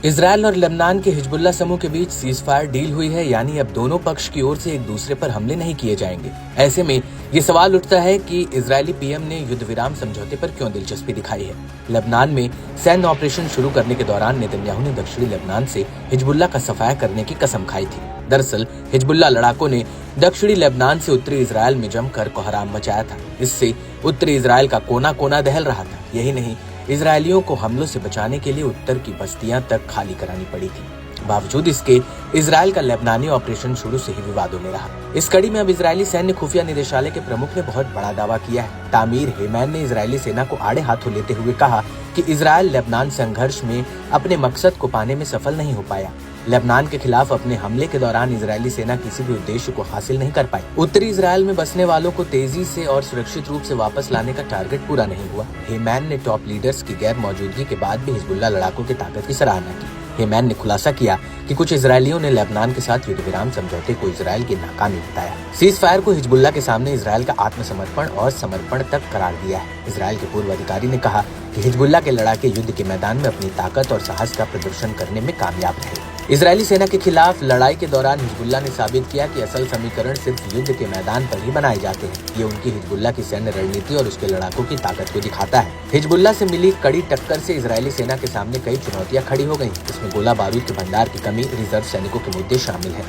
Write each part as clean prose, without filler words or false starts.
Israel और Lebanon के Hezbollah समूह के बीच सीजफायर डील हुई है, यानी अब दोनों पक्ष की ओर से एक दूसरे पर हमले नहीं किए जाएंगे। ऐसे में ये सवाल उठता है कि इजरायली पीएम ने युद्ध विराम समझौते पर क्यों दिलचस्पी दिखाई है। लेबनान में सैन्य ऑपरेशन शुरू करने के दौरान नेतन्याहू ने दक्षिणी लेबनान से हिजबुल्लाह का सफाया करने की कसम खाई थी। दरअसल हिजबुल्लाह लड़ाकों ने दक्षिणी लेबनान से उत्तरी इजरायल में जमकर कोहराम मचाया था। इससे उत्तरी इजरायल का कोना कोना दहल रहा था। यही नहीं, इजरायलियों को हमलों से बचाने के लिए उत्तर की बस्तियां तक खाली करानी पड़ी थी। बावजूद इसके इजरायल का लेबनानी ऑपरेशन शुरू से ही विवादों में रहा। इस कड़ी में अब इजरायली सैन्य खुफिया निदेशालय के प्रमुख ने बहुत बड़ा दावा किया है। तामीर हेमैन ने इजरायली सेना को आड़े हाथों लेते हुए कहा कि इजरायल लेबनान संघर्ष में अपने मकसद को पाने में सफल नहीं हो पाया। लेबनान के खिलाफ अपने हमले के दौरान इजरायली सेना किसी भी उद्देश्य को हासिल नहीं कर पाई। उत्तरी इजरायल में बसने वालों को तेजी से और सुरक्षित रूप से वापस लाने का टारगेट पूरा नहीं हुआ। हेमैन ने टॉप लीडर्स की गैर मौजूदगी के बाद भी हिजबुल्लाह लड़ाकों की ताकत की सराहना की। हेमैन ने खुलासा किया कि कुछ इजरायलियों ने लेबनान के साथ युद्ध विराम समझौते को इजरायल की नाकामी बताया। सीज फायर को हिजबुल्लाह के सामने इजरायल का आत्मसमर्पण और समर्पण तक करार दिया है। इजरायल के पूर्व अधिकारी ने कहा कि हिजबुल्लाह के लड़ाके युद्ध के मैदान में अपनी ताकत और साहस का प्रदर्शन करने में कामयाब रहे। इजरायली सेना के खिलाफ लड़ाई के दौरान हिजबुल्लाह ने साबित किया कि असल समीकरण सिर्फ युद्ध के मैदान पर ही बनाए जाते हैं। ये उनकी हिजबुल्लाह की सैन्य रणनीति और उसके लड़ाकों की ताकत को दिखाता है। हिजबुल्लाह से मिली कड़ी टक्कर से इजरायली सेना के सामने कई चुनौतियां खड़ी हो गयी। इसमें गोला बारूद के भंडार की कमी, रिजर्व सैनिकों के मुद्दे शामिल है।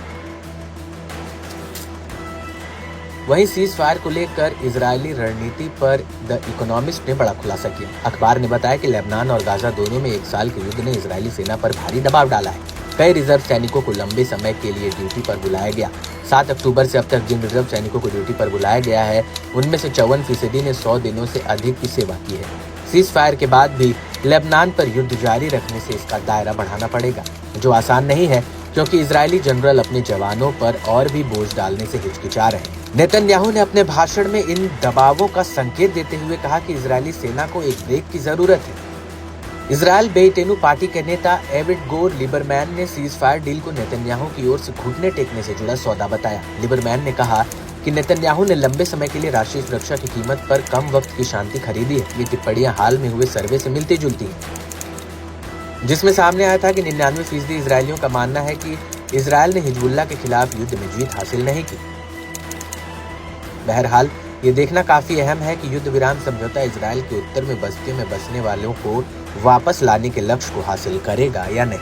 वहीं सीज फायर को लेकर इजरायली रणनीति पर द इकोनॉमिस्ट ने बड़ा खुलासा किया। अखबार ने बताया कि लेबनान और गाजा दोनों में 1 साल के युद्ध ने इजरायली सेना पर भारी दबाव डाला है। कई रिजर्व सैनिकों को लंबे समय के लिए ड्यूटी पर बुलाया गया। 7 अक्टूबर से अब तक जिन रिजर्व सैनिकों को ड्यूटी पर बुलाया गया है, उनमें से 54% ने 100 दिनों से अधिक की सेवा की है। सीज फायर के बाद भी लेबनान पर युद्ध जारी रखने से इसका दायरा बढ़ाना पड़ेगा, जो आसान नहीं है, क्योंकि इजरायली जनरल अपने जवानों पर और भी बोझ डालने से हिचकिचा रहे हैं। नेतन्याहू ने अपने भाषण में इन दबावों का संकेत देते हुए कहा कि इजरायली सेना को एक ब्रेक की जरूरत है। इजरायल बेटेनू पार्टी के नेता एविगडोर लिबरमैन ने सीज फायर डील को नेतन्याहू की ओर से घुटने टेकने से जुड़ा सौदा बताया। लिबरमैन ने कहा कि नेतन्याहू ने लंबे समय के लिए राष्ट्रीय सुरक्षा की कीमत पर कम वक्त की शांति खरीदी है। ये टिप्पणियां हाल में हुए सर्वे से मिलती जुलती हैं, जिसमें सामने आया था कि 99% इजरायलियों का मानना है कि इजरायल ने हिजबुल्लाह के खिलाफ युद्ध में जीत हासिल नहीं की। बहरहाल ये देखना काफी अहम है कि युद्ध विराम समझौता इजरायल के उत्तर में बस्तियों में बसने वालों को वापस लाने के लक्ष्य को हासिल करेगा या नहीं।